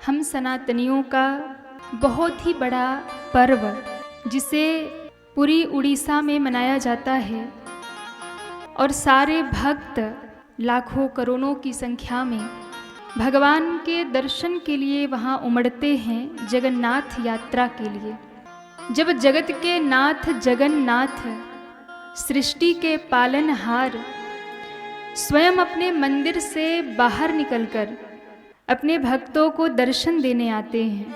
हम सनातनियों का बहुत ही बड़ा पर्व जिसे पूरी उड़ीसा में मनाया जाता है और सारे भक्त लाखों करोड़ों की संख्या में भगवान के दर्शन के लिए वहाँ उमड़ते हैं जगन्नाथ यात्रा के लिए। जब जगत के नाथ जगन्नाथ सृष्टि के पालनहार स्वयं अपने मंदिर से बाहर निकलकर अपने भक्तों को दर्शन देने आते हैं,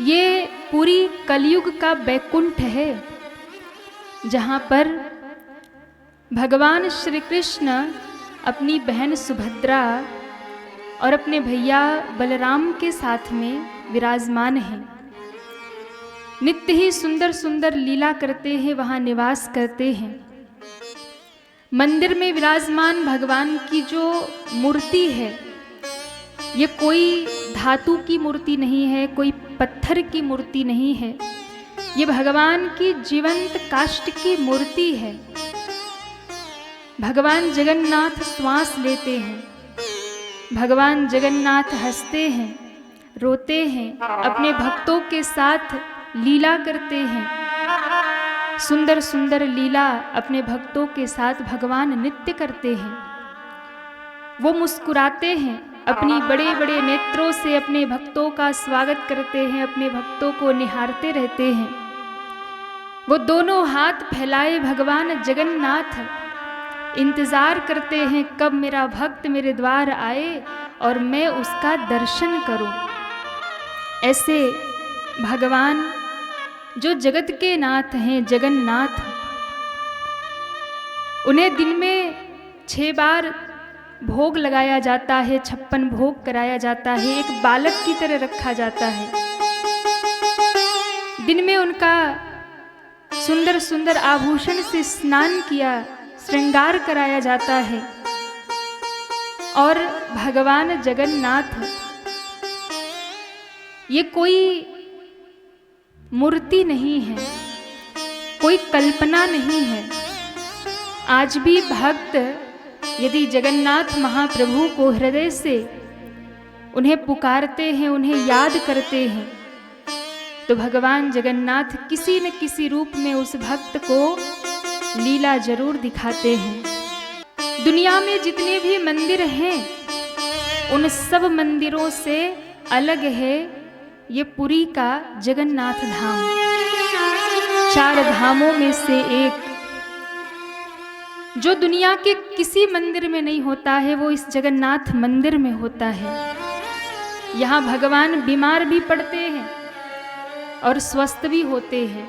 ये पूरी कलयुग का बैकुंठ है जहाँ पर भगवान श्री कृष्ण अपनी बहन सुभद्रा और अपने भैया बलराम के साथ में विराजमान हैं। नित्य ही सुंदर सुंदर लीला करते हैं, वहाँ निवास करते हैं। मंदिर में विराजमान भगवान की जो मूर्ति है ये कोई धातु की मूर्ति नहीं है, कोई पत्थर की मूर्ति नहीं है, ये भगवान की जीवंत काष्ठ की मूर्ति है। भगवान जगन्नाथ श्वास लेते हैं, भगवान जगन्नाथ हंसते हैं, रोते हैं, अपने भक्तों के साथ लीला करते हैं। सुंदर सुंदर लीला अपने भक्तों के साथ भगवान नित्य करते हैं। वो मुस्कुराते हैं, अपनी बड़े बड़े नेत्रों से अपने भक्तों का स्वागत करते हैं, अपने भक्तों को निहारते रहते हैं। वो दोनों हाथ फैलाए भगवान जगन्नाथ इंतजार करते हैं कब मेरा भक्त मेरे द्वार आए और मैं उसका दर्शन करूं। ऐसे भगवान जो जगत के नाथ हैं जगन्नाथ, उन्हें दिन में 6 बार भोग लगाया जाता है, 56 भोग कराया जाता है, एक बालक की तरह रखा जाता है। दिन में उनका सुंदर सुंदर आभूषण से स्नान किया, श्रृंगार कराया जाता है। और भगवान जगन्नाथ ये कोई मूर्ति नहीं है, कोई कल्पना नहीं है। आज भी भक्त यदि जगन्नाथ महाप्रभु को हृदय से उन्हें पुकारते हैं, उन्हें याद करते हैं, तो भगवान जगन्नाथ किसी न किसी रूप में उस भक्त को लीला जरूर दिखाते हैं। दुनिया में जितने भी मंदिर हैं उन सब मंदिरों से अलग है ये पुरी का जगन्नाथ धाम। 4 धामों में से एक जो दुनिया के किसी मंदिर में नहीं होता है वो इस जगन्नाथ मंदिर में होता है। यहाँ भगवान बीमार भी पड़ते हैं और स्वस्थ भी होते हैं।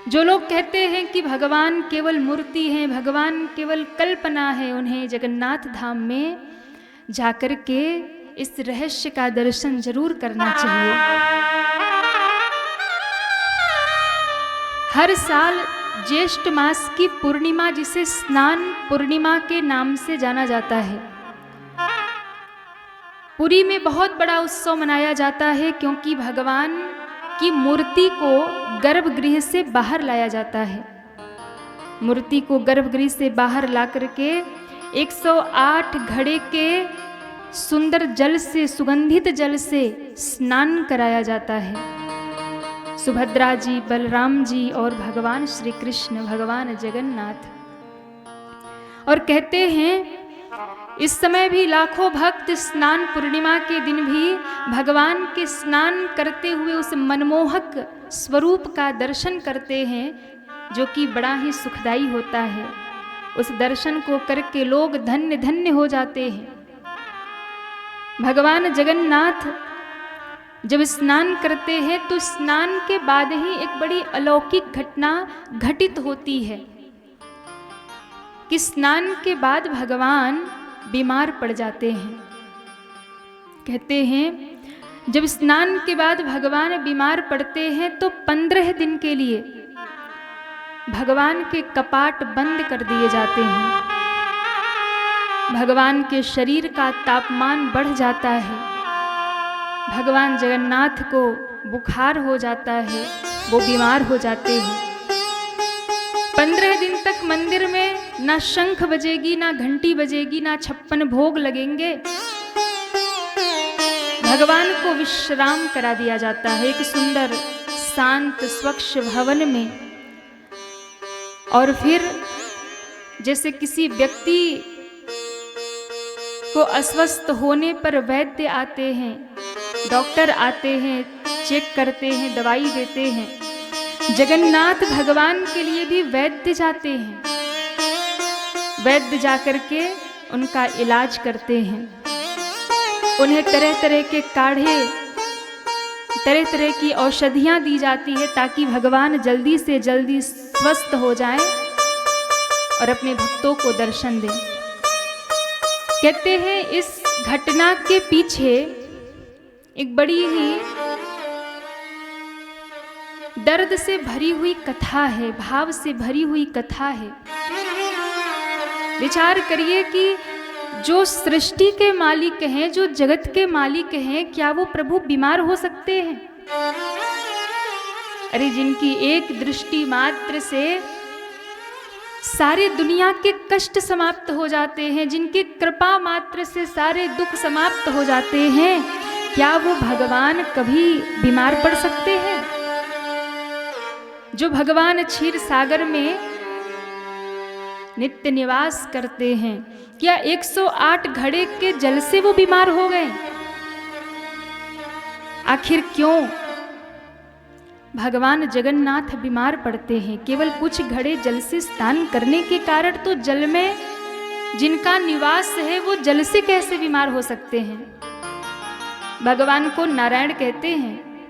जो लोग कहते हैं कि भगवान केवल मूर्ति है, भगवान केवल कल्पना है, उन्हें जगन्नाथ धाम में जाकर के इस रहस्य का दर्शन जरूर करना चाहिए। हर साल ज्येष्ठ मास की पूर्णिमा, जिसे स्नान पूर्णिमा के नाम से जाना जाता है, पुरी में बहुत बड़ा उत्सव मनाया जाता है क्योंकि भगवान की मूर्ति को गर्भगृह से बाहर लाया जाता है। मूर्ति को गर्भगृह से बाहर ला करके 108 घड़े के सुंदर जल से, सुगंधित जल से स्नान कराया जाता है। सुभद्रा जी, बलराम जी और भगवान श्री कृष्ण, भगवान जगन्नाथ। और कहते हैं इस समय भी लाखों भक्त स्नान पूर्णिमा के दिन भी भगवान के स्नान करते हुए उस मनमोहक स्वरूप का दर्शन करते हैं, जो कि बड़ा ही सुखदाई होता है। उस दर्शन को करके लोग धन्य धन्य हो जाते हैं। भगवान जगन्नाथ जब स्नान करते हैं तो स्नान के बाद ही एक बड़ी अलौकिक घटना घटित होती है कि स्नान के बाद भगवान बीमार पड़ जाते हैं। कहते हैं जब स्नान के बाद भगवान बीमार पड़ते हैं तो 15 दिन के लिए भगवान के कपाट बंद कर दिए जाते हैं। भगवान के शरीर का तापमान बढ़ जाता है, भगवान जगन्नाथ को बुखार हो जाता है, वो बीमार हो जाते हैं। 15 दिन तक मंदिर में ना शंख बजेगी, ना घंटी बजेगी, ना 56 भोग लगेंगे। भगवान को विश्राम करा दिया जाता है एक सुंदर शांत स्वच्छ भवन में। और फिर जैसे किसी व्यक्ति को अस्वस्थ होने पर वैद्य आते हैं, डॉक्टर आते हैं, चेक करते हैं, दवाई देते हैं, जगन्नाथ भगवान के लिए भी वैद्य जाते हैं। वैद्य जाकर के उनका इलाज करते हैं, उन्हें तरह तरह के काढ़े, तरह तरह की औषधियां दी जाती है ताकि भगवान जल्दी से जल्दी स्वस्थ हो जाएं और अपने भक्तों को दर्शन दें। कहते हैं इस घटना के पीछे एक बड़ी ही दर्द से भरी हुई कथा है, भाव से भरी हुई कथा है। विचार करिए कि जो सृष्टि के मालिक हैं, जो जगत के मालिक हैं, क्या वो प्रभु बीमार हो सकते हैं? अरे जिनकी एक दृष्टि मात्र से सारे दुनिया के कष्ट समाप्त हो जाते हैं, जिनकी कृपा मात्र से सारे दुख समाप्त हो जाते हैं, क्या वो भगवान कभी बीमार पड़ सकते हैं? जो भगवान क्षीर सागर में नित्य निवास करते हैं, क्या 108 घड़े के जल से वो बीमार हो गए? आखिर क्यों भगवान जगन्नाथ बीमार पड़ते हैं? केवल कुछ घड़े जल से स्नान करने के कारण तो जल में जिनका निवास है वो जल से कैसे बीमार हो सकते हैं? भगवान को नारायण कहते हैं।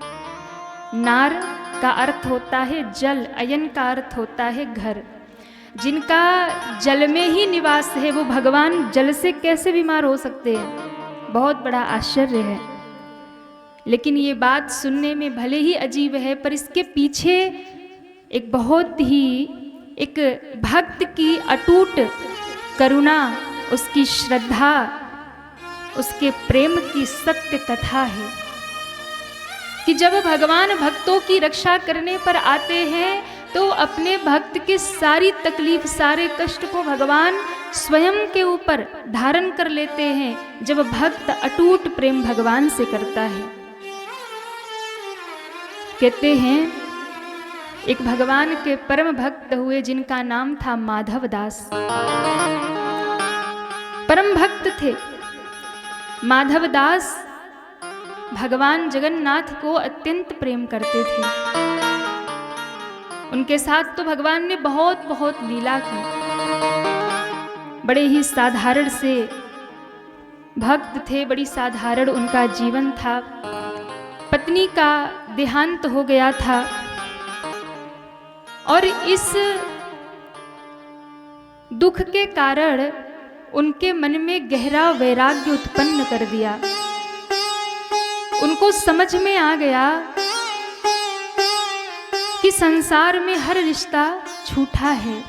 नार का अर्थ होता है जल, अयन का अर्थ होता है घर। जिनका जल में ही निवास है वो भगवान जल से कैसे बीमार हो सकते हैं? बहुत बड़ा आश्चर्य है। लेकिन ये बात सुनने में भले ही अजीब है, पर इसके पीछे एक बहुत ही एक भक्त की अटूट करुणा, उसकी श्रद्धा, उसके प्रेम की सत्य कथा है कि जब भगवान भक्तों की रक्षा करने पर आते हैं तो अपने भक्त की सारी तकलीफ, सारे कष्ट को भगवान स्वयं के ऊपर धारण कर लेते हैं जब भक्त अटूट प्रेम भगवान से करता है। कहते हैं एक भगवान के परम भक्त हुए जिनका नाम था माधव दास। परम भक्त थे माधव दास, भगवान जगन्नाथ को अत्यंत प्रेम करते थे। उनके साथ तो भगवान ने बहुत बहुत लीला की। बड़े ही साधारण से भक्त थे, बड़ी साधारण उनका जीवन था। पत्नी का देहांत हो गया था और इस दुख के कारण उनके मन में गहरा वैराग्य उत्पन्न कर दिया। उनको समझ में आ गया कि संसार में हर रिश्ता झूठा है।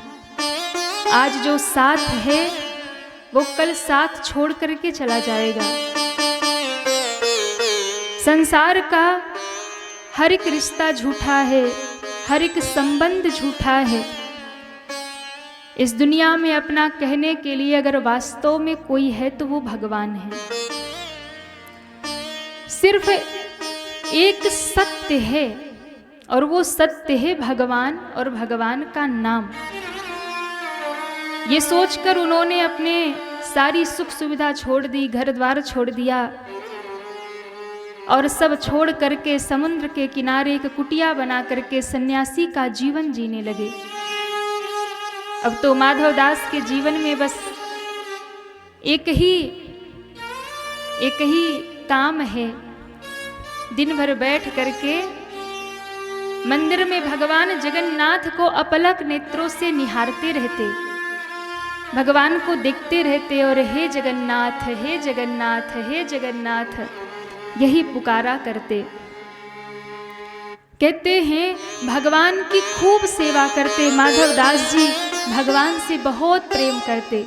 आज जो साथ है वो कल साथ छोड़ करके चला जाएगा। संसार का हर एक रिश्ता झूठा है, हर एक संबंध झूठा है। इस दुनिया में अपना कहने के लिए अगर वास्तव में कोई है तो वो भगवान है। सिर्फ एक सत्य है और वो सत्य है भगवान और भगवान का नाम। ये सोचकर उन्होंने अपने सारी सुख सुविधा छोड़ दी, घर द्वार छोड़ दिया और सब छोड़ करके समुद्र के किनारे एक कुटिया बना करके सन्यासी का जीवन जीने लगे। अब तो माधव दास के जीवन में बस एक ही काम है, दिन भर बैठ करके मंदिर में भगवान जगन्नाथ को अपलक नेत्रों से निहारते रहते, भगवान को देखते रहते और हे जगन्नाथ, हे जगन्नाथ, हे जगन्नाथ यही पुकारा करते। कहते हैं भगवान की खूब सेवा करते। माधव दास जी भगवान से बहुत प्रेम करते।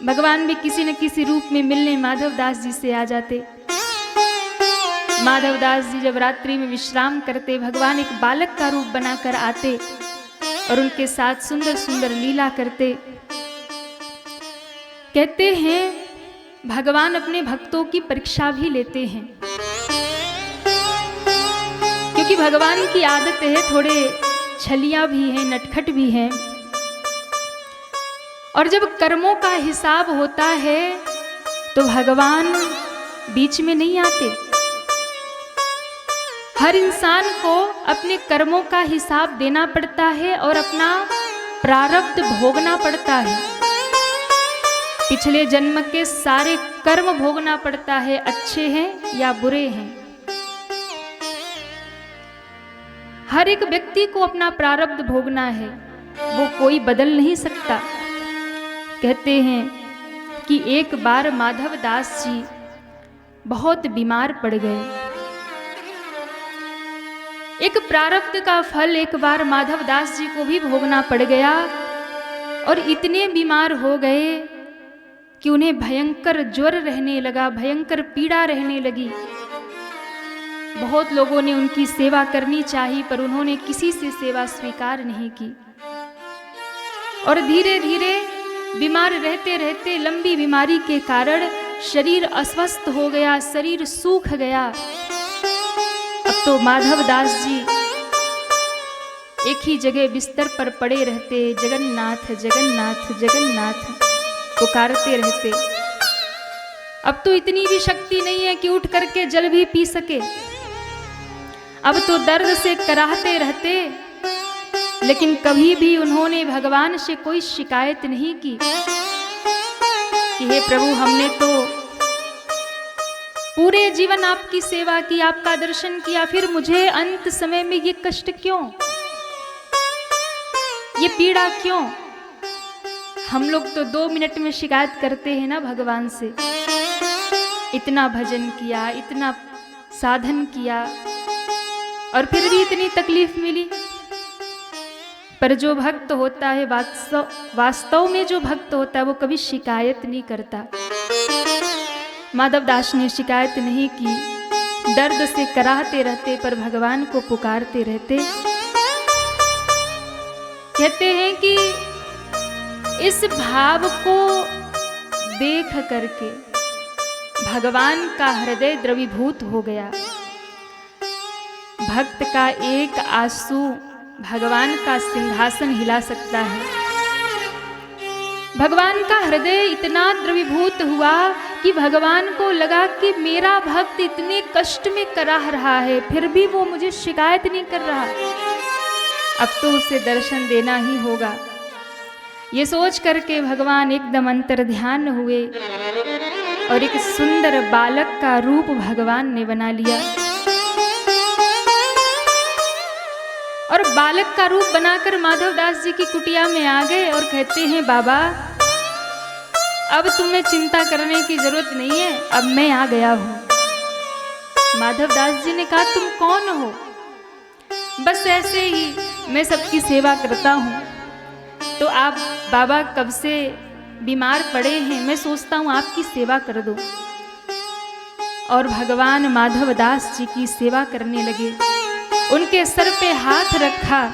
भगवान भी किसी न किसी रूप में मिलने माधव दास जी से आ जाते। माधव दास जी जब रात्रि में विश्राम करते, भगवान एक बालक का रूप बनाकर आते और उनके साथ सुंदर सुंदर लीला करते। कहते हैं भगवान अपने भक्तों की परीक्षा भी लेते हैं, क्योंकि भगवान की आदत है, थोड़े छलिया भी हैं, नटखट भी हैं। और जब कर्मों का हिसाब होता है तो भगवान बीच में नहीं आते। हर इंसान को अपने कर्मों का हिसाब देना पड़ता है और अपना प्रारब्ध भोगना पड़ता है। पिछले जन्म के सारे कर्म भोगना पड़ता है, अच्छे हैं या बुरे हैं। हर एक व्यक्ति को अपना प्रारब्ध भोगना है, वो कोई बदल नहीं सकता। कहते हैं कि एक बार माधव दास जी बहुत बीमार पड़ गए। एक प्रारब्ध का फल एक बार माधव दास जी को भी भोगना पड़ गया और इतने बीमार हो गए कि उन्हें भयंकर ज्वर रहने लगा, भयंकर पीड़ा रहने लगी। बहुत लोगों ने उनकी सेवा करनी चाहिए, पर उन्होंने किसी से सेवा स्वीकार नहीं की। और धीरे धीरे बीमार रहते रहते लंबी बीमारी के कारण शरीर अस्वस्थ हो गया, शरीर सूख गया। अब तो माधव दास जी एक ही जगह बिस्तर पर पड़े रहते, जगन्नाथ जगन्नाथ जगन्नाथ पुकारते रहते। अब तो इतनी भी शक्ति नहीं है कि उठ करके जल भी पी सके। अब तो दर्द से कराहते रहते, लेकिन कभी भी उन्होंने भगवान से कोई शिकायत नहीं की कि हे प्रभु, हमने तो पूरे जीवन आपकी सेवा की, आपका दर्शन किया, फिर मुझे अंत समय में ये कष्ट क्यों, ये पीड़ा क्यों। हम लोग तो 2 मिनट में शिकायत करते हैं ना भगवान से। इतना भजन किया, इतना साधन किया और फिर भी इतनी तकलीफ मिली। पर जो भक्त होता है, वास्तव में जो भक्त होता है, वो कभी शिकायत नहीं करता। माधव दास ने शिकायत नहीं की, दर्द से कराहते रहते पर भगवान को पुकारते रहते। कहते हैं कि इस भाव को देख करके भगवान का हृदय द्रवीभूत हो गया। भक्त का एक आंसू भगवान का सिंहासन हिला सकता है। भगवान का हृदय इतना द्रवीभूत हुआ कि भगवान को लगा कि मेरा भक्त इतने कष्ट में कराह रहा है, फिर भी वो मुझे शिकायत नहीं कर रहा, अब तो उसे दर्शन देना ही होगा। ये सोच करके भगवान एकदम अंतर्ध्यान हुए और एक सुंदर बालक का रूप भगवान ने बना लिया। और बालक का रूप बनाकर माधव दास जी की कुटिया में आ गए और कहते हैं, बाबा अब तुम्हें चिंता करने की जरूरत नहीं है, अब मैं आ गया हूं। माधव दास जी ने कहा, तुम कौन हो? बस ऐसे ही मैं सबकी सेवा करता हूं। तो आप बाबा कब से बीमार पड़े हैं, मैं सोचता हूं आपकी सेवा कर दो। और भगवान माधव दास जी की सेवा करने लगे। उनके सर पे हाथ रखा।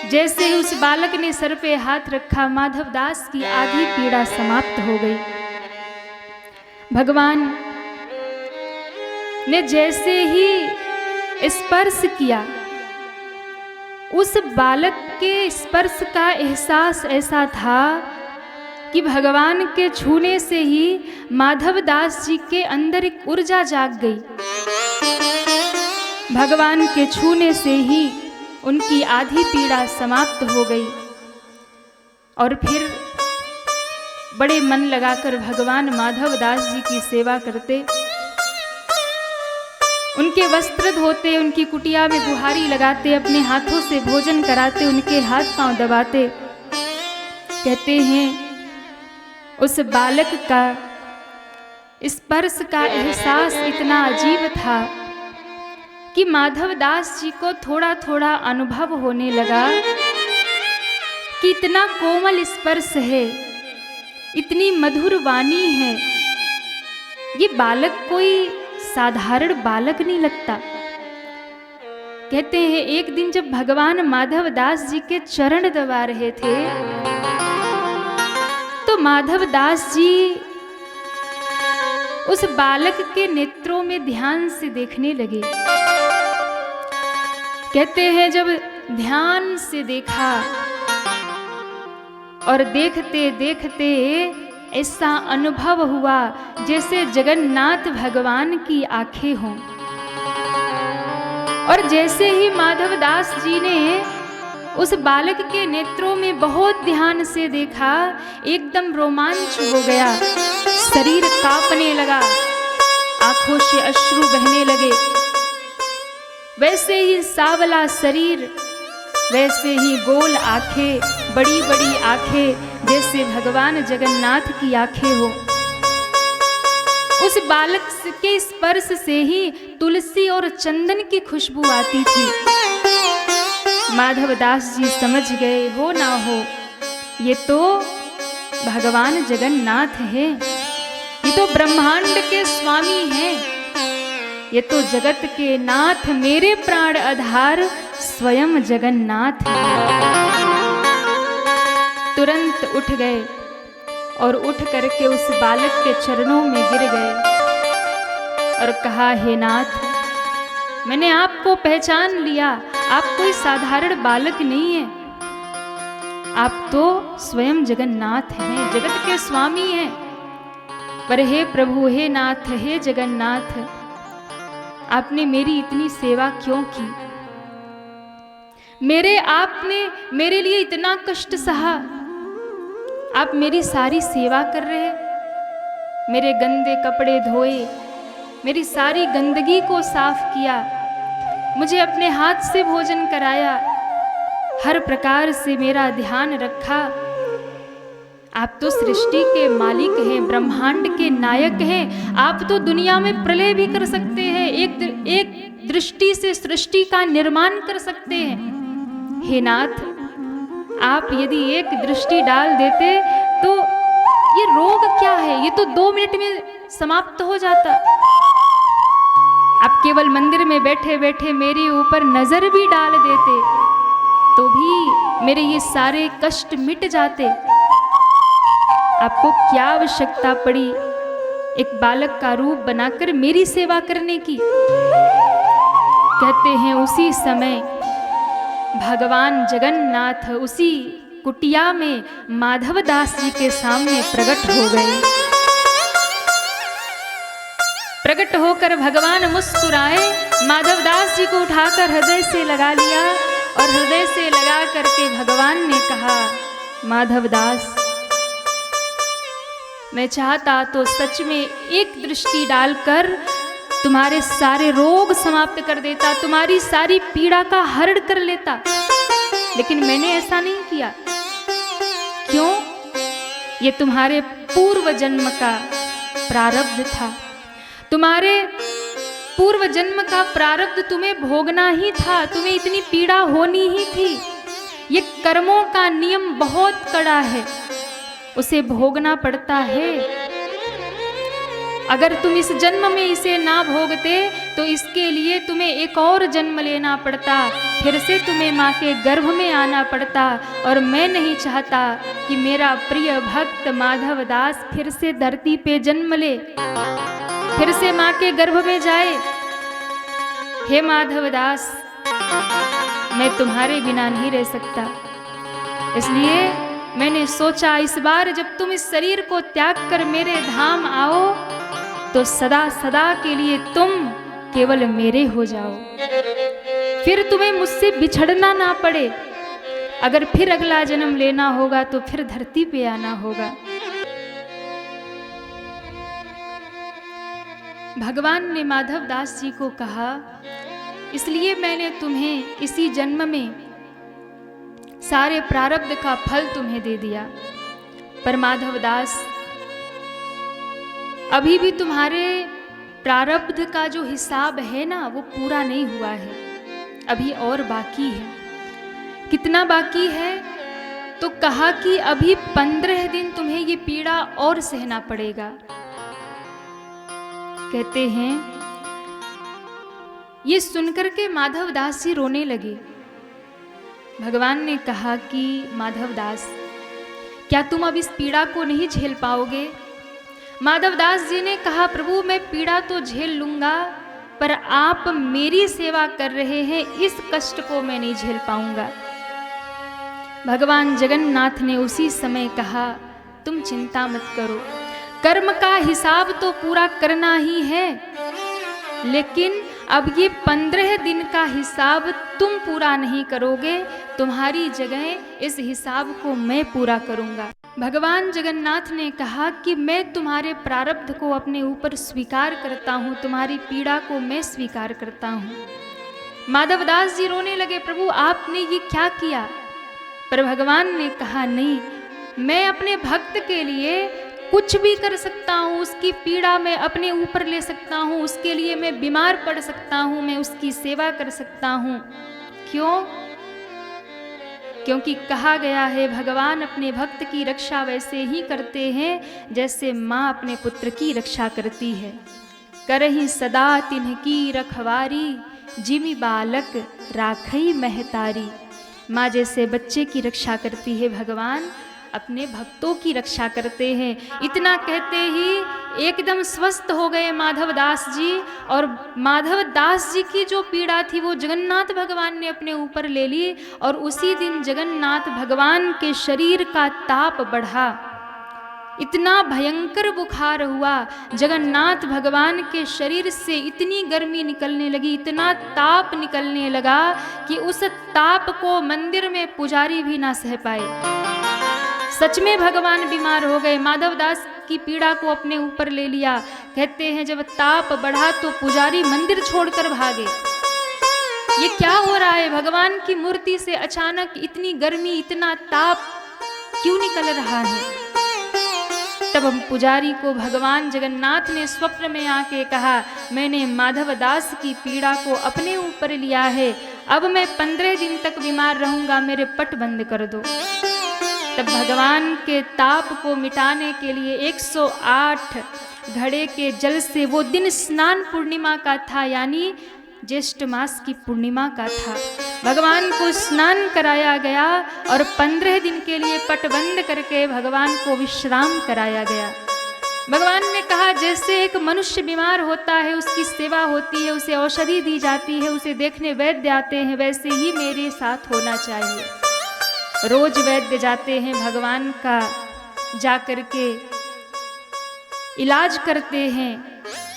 जैसे ही उस बालक ने सर पे हाथ रखा, माधव दास की आधी पीड़ा समाप्त हो गई। भगवान ने जैसे ही स्पर्श किया, उस बालक के स्पर्श का एहसास ऐसा था कि भगवान के छूने से ही माधव दास जी के अंदर एक ऊर्जा जाग गई। भगवान के छूने से ही उनकी आधी पीड़ा समाप्त हो गई। और फिर बड़े मन लगाकर भगवान माधव दास जी की सेवा करते, उनके वस्त्र धोते, उनकी कुटिया में बुहारी लगाते, अपने हाथों से भोजन कराते, उनके हाथ पांव दबाते। कहते हैं उस बालक का स्पर्श का एहसास इतना अजीब था कि माधव दास जी को थोड़ा थोड़ा अनुभव होने लगा कि इतना कोमल स्पर्श है, इतनी मधुर वाणी है, ये बालक कोई साधारण बालक नहीं लगता। कहते हैं एक दिन जब भगवान माधव दास जी के चरण दबा रहे थे, तो माधव दास जी उस बालक के नेत्रों में ध्यान से देखने लगे। कहते हैं जब ध्यान से देखा और देखते देखते ऐसा अनुभव हुआ जैसे जगन्नाथ भगवान की आंखें हों। और जैसे ही माधवदास जी ने उस बालक के नेत्रों में बहुत ध्यान से देखा, एकदम रोमांच हो गया, शरीर कांपने लगा, आंखों से अश्रु बहने लगे। वैसे ही सावला शरीर, वैसे ही गोल आंखें, बड़ी बड़ी आंखें, जैसे भगवान जगन्नाथ की आंखें हो। उस बालक के स्पर्श से ही तुलसी और चंदन की खुशबू आती थी। माधवदास जी समझ गए, हो ना हो, ये तो भगवान जगन्नाथ हैं, ये तो ब्रह्मांड के स्वामी हैं, ये तो जगत के नाथ, मेरे प्राण आधार स्वयं जगन्नाथ हैं। तुरंत उठ गए और उठ करके उस बालक के चरणों में गिर गए और कहा, हे नाथ, मैंने आपको पहचान लिया, आप कोई साधारण बालक नहीं है, आप तो स्वयं जगन्नाथ हैं, जगत के स्वामी हैं। पर हे प्रभु, हे नाथ, हे जगन्नाथ, आपने मेरी इतनी सेवा क्यों की? आपने मेरे लिए इतना कष्ट सहा, आप मेरी सारी सेवा कर रहे हैं, मेरे गंदे कपड़े धोए, मेरी सारी गंदगी को साफ किया, मुझे अपने हाथ से भोजन कराया, हर प्रकार से मेरा ध्यान रखा। आप तो सृष्टि के मालिक हैं, ब्रह्मांड के नायक हैं, आप तो दुनिया में प्रलय भी कर सकते हैं, एक दृष्टि से सृष्टि का निर्माण कर सकते हैं। हे नाथ, आप यदि एक दृष्टि डाल देते तो ये रोग क्या है, ये तो 2 मिनट में समाप्त हो जाता। आप केवल मंदिर में बैठे बैठे मेरे ऊपर नजर भी डाल देते तो भी मेरे ये सारे कष्ट मिट जाते। आपको क्या आवश्यकता पड़ी एक बालक का रूप बनाकर मेरी सेवा करने की? कहते हैं उसी समय भगवान जगन्नाथ उसी कुटिया में माधवदास जी के सामने प्रकट हो गए। प्रकट होकर भगवान मुस्कुराए, माधवदास जी को उठाकर हृदय से लगा लिया और हृदय से लगा करके भगवान ने कहा, माधवदास, मैं चाहता तो सच में एक दृष्टि डालकर तुम्हारे सारे रोग समाप्त कर देता, तुम्हारी सारी पीड़ा का हरण कर लेता, लेकिन मैंने ऐसा नहीं किया। क्यों? ये तुम्हारे पूर्व जन्म का प्रारब्ध था, तुम्हारे पूर्व जन्म का प्रारब्ध तुम्हें भोगना ही था, तुम्हें इतनी पीड़ा होनी ही थी। ये कर्मों का नियम बहुत कड़ा है, उसे भोगना पड़ता है। अगर तुम इस जन्म में इसे ना भोगते तो इसके लिए तुम्हें एक और जन्म लेना पड़ता, फिर से तुम्हें माँ के गर्भ में आना पड़ता। और मैं नहीं चाहता कि मेरा प्रिय भक्त माधवदास फिर से धरती पे जन्म ले, फिर से माँ के गर्भ में जाए। हे माधवदास, मैं तुम्हारे बिना नहीं रह सकता, इसलिए मैंने सोचा इस बार जब तुम इस शरीर को त्याग कर मेरे धाम आओ तो सदा सदा के लिए तुम केवल मेरे हो जाओ, फिर तुम्हें मुझसे बिछड़ना ना पड़े। अगर फिर अगला जन्म लेना होगा तो फिर धरती पे आना होगा। भगवान ने माधवदास जी को कहा, इसलिए मैंने तुम्हें इसी जन्म में सारे प्रारब्ध का फल तुम्हें दे दिया। पर माधवदास, अभी भी तुम्हारे प्रारब्ध का जो हिसाब है ना वो पूरा नहीं हुआ है, अभी और बाकी है। कितना बाकी है? तो कहा कि अभी 15 दिन तुम्हें ये पीड़ा और सहना पड़ेगा। कहते हैं ये सुनकर के माधवदास जी रोने लगे। भगवान ने कहा कि माधवदास, क्या तुम अब इस पीड़ा को नहीं झेल पाओगे? माधवदास जी ने कहा, प्रभु मैं पीड़ा तो झेल लूंगा, पर आप मेरी सेवा कर रहे हैं, इस कष्ट को मैं नहीं झेल पाऊंगा। भगवान जगन्नाथ ने उसी समय कहा, तुम चिंता मत करो, कर्म का हिसाब तो पूरा करना ही है, लेकिन अब ये 15 दिन का हिसाब तुम पूरा नहीं करोगे, तुम्हारी जगह इस हिसाब को मैं पूरा करूंगा। भगवान जगन्नाथ ने कहा कि मैं तुम्हारे प्रारब्ध को अपने ऊपर स्वीकार करता हूँ, तुम्हारी पीड़ा को मैं स्वीकार करता हूँ। माधवदास जी रोने लगे, प्रभु आपने ये क्या किया? पर भगवान ने कहा, नहीं, मैं अपने भक्त के लिए कुछ भी कर सकता हूँ, उसकी पीड़ा मैं अपने ऊपर ले सकता हूँ, उसके लिए मैं बीमार पड़ सकता हूँ, मैं उसकी सेवा कर सकता हूँ। क्यों? क्योंकि कहा गया है, भगवान अपने भक्त की रक्षा वैसे ही करते हैं जैसे माँ अपने पुत्र की रक्षा करती है। करही सदा तिन्हकी रखवारी, जिमि बालक राखई महतारी। माँ जैसे बच्चे की रक्षा करती है, भगवान अपने भक्तों की रक्षा करते हैं। इतना कहते ही एकदम स्वस्थ हो गए माधवदास जी, और माधवदास जी की जो पीड़ा थी वो जगन्नाथ भगवान ने अपने ऊपर ले ली, और उसी दिन जगन्नाथ भगवान के शरीर का ताप बढ़ा, इतना भयंकर बुखार हुआ, जगन्नाथ भगवान के शरीर से इतनी गर्मी निकलने लगी, इतना ताप निकलने लगा कि उस ताप को मंदिर में पुजारी भी ना सह पाए। सच में भगवान बीमार हो गए, माधवदास की पीड़ा को अपने ऊपर ले लिया। कहते हैं जब ताप बढ़ा तो पुजारी मंदिर छोड़कर भागे। ये क्या हो रहा है? भगवान की मूर्ति से अचानक इतनी गर्मी, इतना ताप क्यों निकल रहा है? तब पुजारी को भगवान जगन्नाथ ने स्वप्न में आके कहा, मैंने माधवदास की पीड़ा को अपने ऊपर लिया है, अब मैं 15 दिन तक बीमार रहूंगा, मेरे पट बंद कर दो। तब भगवान के ताप को मिटाने के लिए 108 घड़े के जल से, वो दिन स्नान पूर्णिमा का था, यानी ज्येष्ठ मास की पूर्णिमा का था, भगवान को स्नान कराया गया और 15 दिन के लिए पट बंद करके भगवान को विश्राम कराया गया। भगवान ने कहा, जैसे एक मनुष्य बीमार होता है, उसकी सेवा होती है, उसे औषधि दी जाती है, उसे देखने वैद्य आते हैं, वैसे ही मेरे साथ होना चाहिए। रोज वैद्य जाते हैं, भगवान का जाकर के इलाज करते हैं,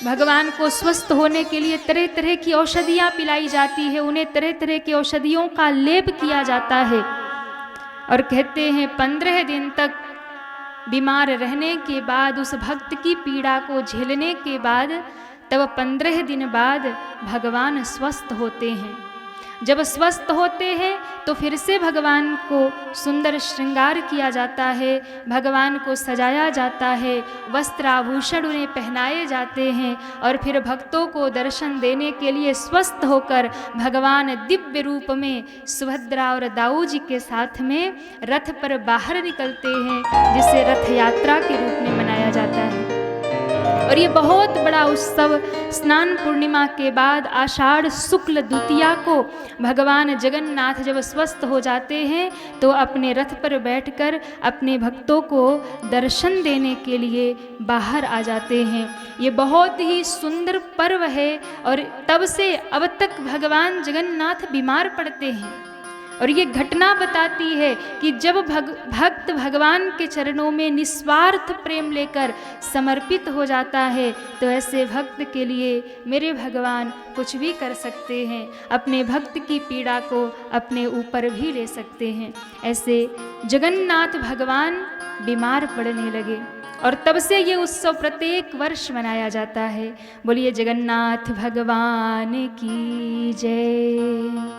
भगवान को स्वस्थ होने के लिए तरह तरह की औषधियाँ पिलाई जाती है, उन्हें तरह तरह की औषधियों का लेप किया जाता है। और कहते हैं 15 दिन तक बीमार रहने के बाद, उस भक्त की पीड़ा को झेलने के बाद, तब 15 दिन बाद भगवान स्वस्थ होते हैं। जब स्वस्थ होते हैं तो फिर से भगवान को सुंदर श्रृंगार किया जाता है, भगवान को सजाया जाता है, वस्त्र आभूषण उन्हें पहनाए जाते हैं, और फिर भक्तों को दर्शन देने के लिए स्वस्थ होकर भगवान दिव्य रूप में सुभद्रा और दाऊ जी के साथ में रथ पर बाहर निकलते हैं, जिसे रथ यात्रा के रूप में मनाया जाता है। और ये बहुत बड़ा उत्सव स्नान पूर्णिमा के बाद आषाढ़ शुक्ल द्वितीया को भगवान जगन्नाथ जब स्वस्थ हो जाते हैं तो अपने रथ पर बैठकर अपने भक्तों को दर्शन देने के लिए बाहर आ जाते हैं। ये बहुत ही सुंदर पर्व है, और तब से अब तक भगवान जगन्नाथ बीमार पड़ते हैं। और ये घटना बताती है कि जब भक्त भगवान के चरणों में निस्वार्थ प्रेम लेकर समर्पित हो जाता है, तो ऐसे भक्त के लिए मेरे भगवान कुछ भी कर सकते हैं, अपने भक्त की पीड़ा को अपने ऊपर भी ले सकते हैं। ऐसे जगन्नाथ भगवान बीमार पड़ने लगे, और तब से ये उत्सव प्रत्येक वर्ष मनाया जाता है। बोलिए जगन्नाथ भगवान की जय।